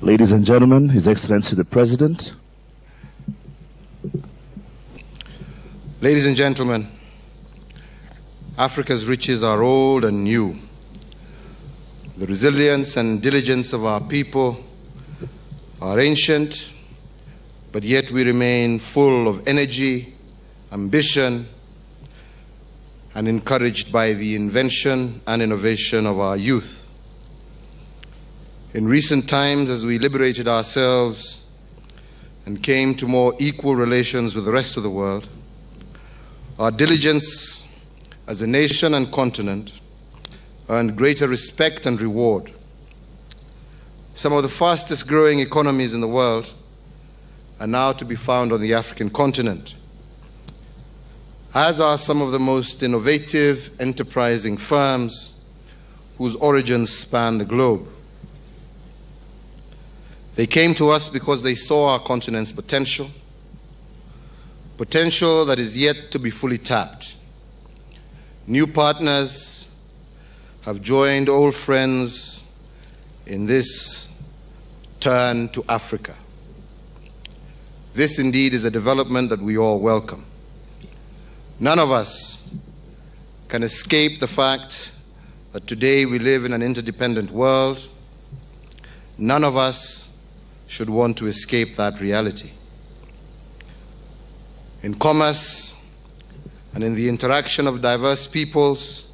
Ladies and gentlemen, His Excellency the President. Ladies and gentlemen, Africa's riches are old and new. The resilience and diligence of our people are ancient, but yet we remain full of energy, ambition, and encouraged by the invention and innovation of our youth. In recent times, as we liberated ourselves and came to more equal relations with the rest of the world, our diligence as a nation and continent earned greater respect and reward. Some of the fastest growing economies in the world are now to be found on the African continent, as are some of the most innovative, enterprising firms whose origins span the globe. They came to us because they saw our continent's potential that is yet to be fully tapped. New partners have joined old friends in this turn to Africa. This indeed is a development that we all welcome. None of us can escape the fact that today we live in an interdependent world. None of us should want to escape that reality. In commerce and in the interaction of diverse peoples,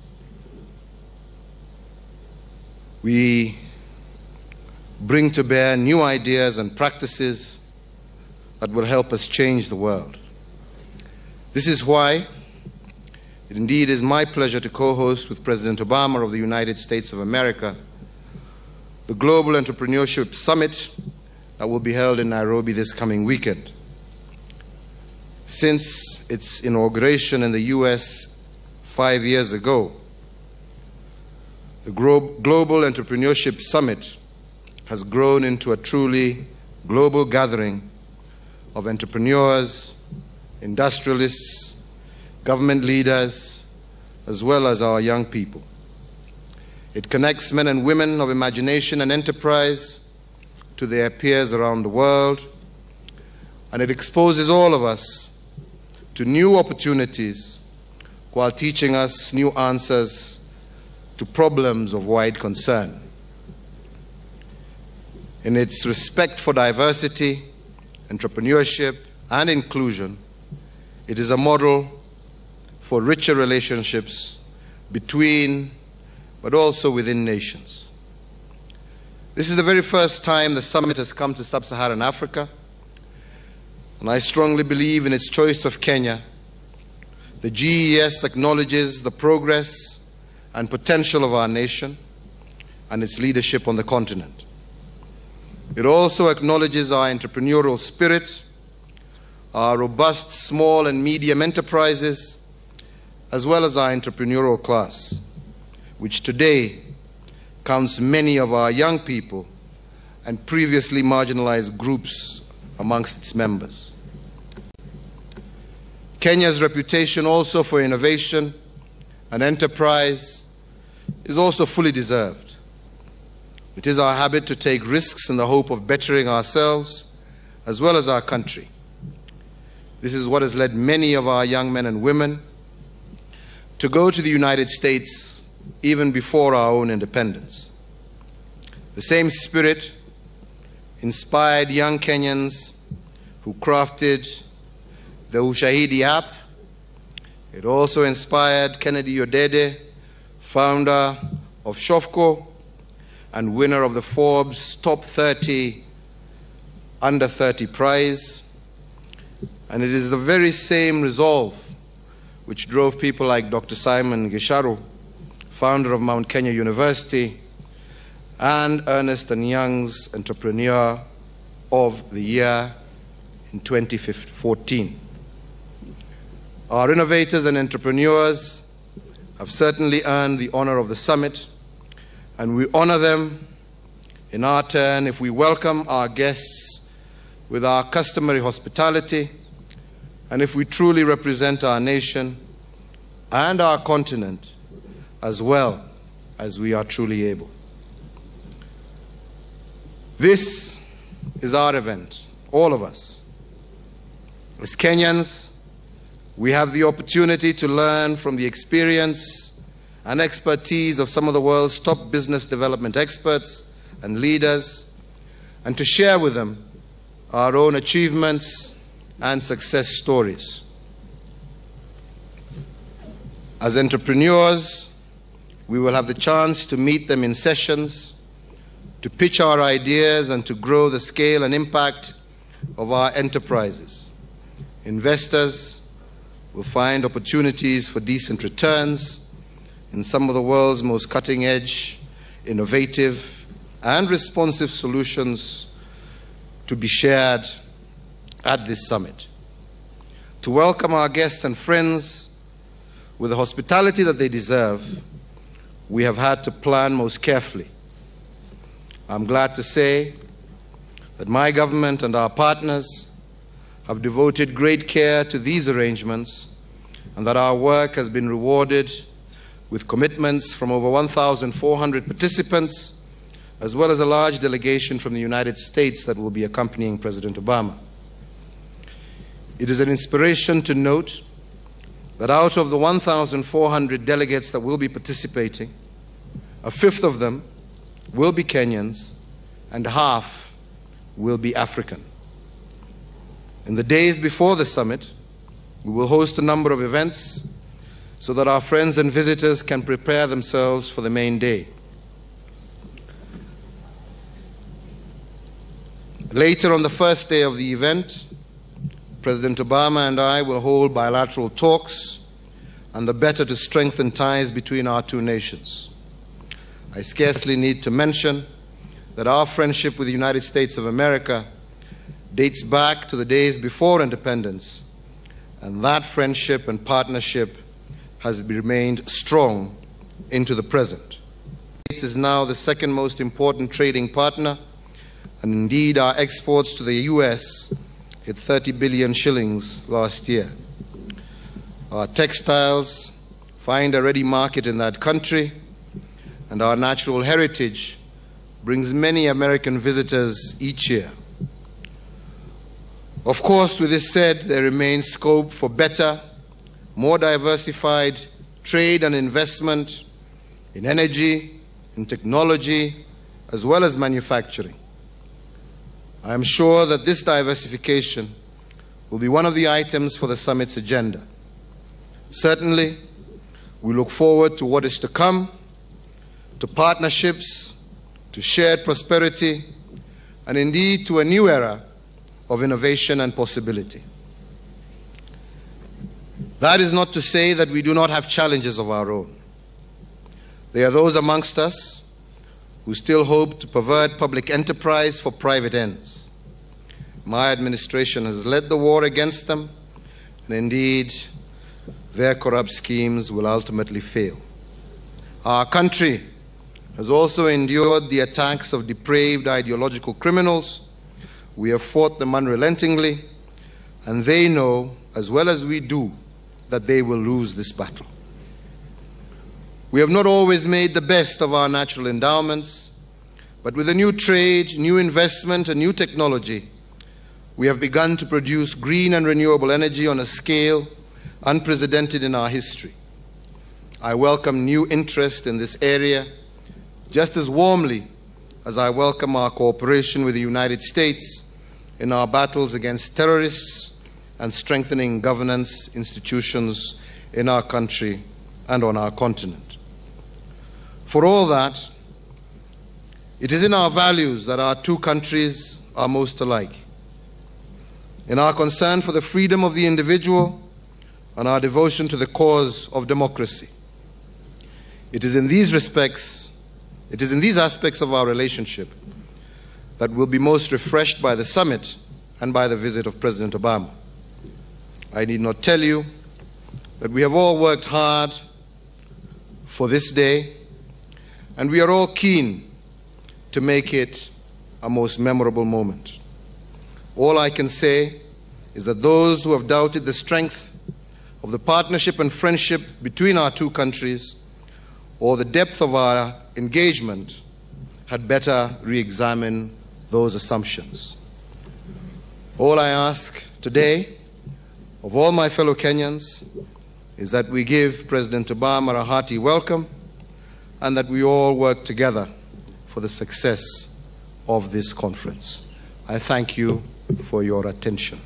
we bring to bear new ideas and practices that will help us change the world. This is why it indeed is my pleasure to co-host with President Obama of the United States of America the Global Entrepreneurship Summit that will be held in Nairobi this coming weekend. Since its inauguration in the US 5 years ago, the Global Entrepreneurship Summit has grown into a truly global gathering of entrepreneurs, industrialists, government leaders, as well as our young people. It connects men and women of imagination and enterprise to their peers around the world, and it exposes all of us to new opportunities while teaching us new answers to problems of wide concern. In its respect for diversity, entrepreneurship, and inclusion, it is a model for richer relationships between, but also within nations. This is the very first time the summit has come to sub-Saharan Africa, and I strongly believe in its choice of Kenya. The GES acknowledges the progress and potential of our nation and its leadership on the continent. It also acknowledges our entrepreneurial spirit, our robust small and medium enterprises, as well as our entrepreneurial class, which today counts many of our young people and previously marginalized groups amongst its members. Kenya's reputation also for innovation and enterprise is also fully deserved. It is our habit to take risks in the hope of bettering ourselves as well as our country. This is what has led many of our young men and women to go to the United States even before our own independence. The same spirit inspired young Kenyans who crafted the Ushahidi app. It also inspired Kennedy Odede, founder of Shofco and winner of the Forbes Top 30 Under 30 prize. And it is the very same resolve which drove people like Dr. Simon Gisharu, founder of Mount Kenya University, and Ernst & Young's Entrepreneur of the Year in 2014. Our innovators and entrepreneurs have certainly earned the honor of the summit, and we honor them in our turn if we welcome our guests with our customary hospitality, and if we truly represent our nation and our continent as well as we are truly able. This is our event, all of us. As Kenyans, we have the opportunity to learn from the experience and expertise of some of the world's top business development experts and leaders, and to share with them our own achievements and success stories. As entrepreneurs, we will have the chance to meet them in sessions, to pitch our ideas and to grow the scale and impact of our enterprises. Investors will find opportunities for decent returns in some of the world's most cutting-edge, innovative, and responsive solutions to be shared at this summit. To welcome our guests and friends with the hospitality that they deserve, we have had to plan most carefully. I'm glad to say that my government and our partners have devoted great care to these arrangements, and that our work has been rewarded with commitments from over 1,400 participants, as well as a large delegation from the United States that will be accompanying President Obama. It is an inspiration to note that out of the 1,400 delegates that will be participating, a fifth of them will be Kenyans and half will be African. In the days before the summit, we will host a number of events so that our friends and visitors can prepare themselves for the main day. Later on the first day of the event, President Obama and I will hold bilateral talks on the better to strengthen ties between our two nations. I scarcely need to mention that our friendship with the United States of America dates back to the days before independence, and that friendship and partnership has remained strong into the present. The States is now the second most important trading partner, and indeed our exports to the US hit 30 billion shillings last year. Our textiles find a ready market in that country, and our natural heritage brings many American visitors each year. Of course, with this said, there remains scope for better, more diversified trade and investment in energy, in technology, as well as manufacturing. I am sure that this diversification will be one of the items for the summit's agenda. Certainly, we look forward to what is to come, to partnerships, to shared prosperity, and indeed to a new era of innovation and possibility. That is not to say that we do not have challenges of our own. There are those amongst us who still hope to pervert public enterprise for private ends. My administration has led the war against them, and indeed, their corrupt schemes will ultimately fail. Our country has also endured the attacks of depraved ideological criminals. We have fought them unrelentingly, and they know, as well as we do, that they will lose this battle. We have not always made the best of our natural endowments, but with a new trade, new investment, and new technology, we have begun to produce green and renewable energy on a scale unprecedented in our history. I welcome new interest in this area just as warmly as I welcome our cooperation with the United States in our battles against terrorists and strengthening governance institutions in our country and on our continent. For all that, it is in our values that our two countries are most alike. In our concern for the freedom of the individual and our devotion to the cause of democracy. It is in these aspects of our relationship that will be most refreshed by the summit and by the visit of President Obama. I need not tell you that we have all worked hard for this day, and we are all keen to make it a most memorable moment. All I can say is that those who have doubted the strength of the partnership and friendship between our two countries or the depth of our engagement had better re-examine those assumptions. All I ask today of all my fellow Kenyans is that we give President Obama a hearty welcome and that we all work together for the success of this conference. I thank you for your attention.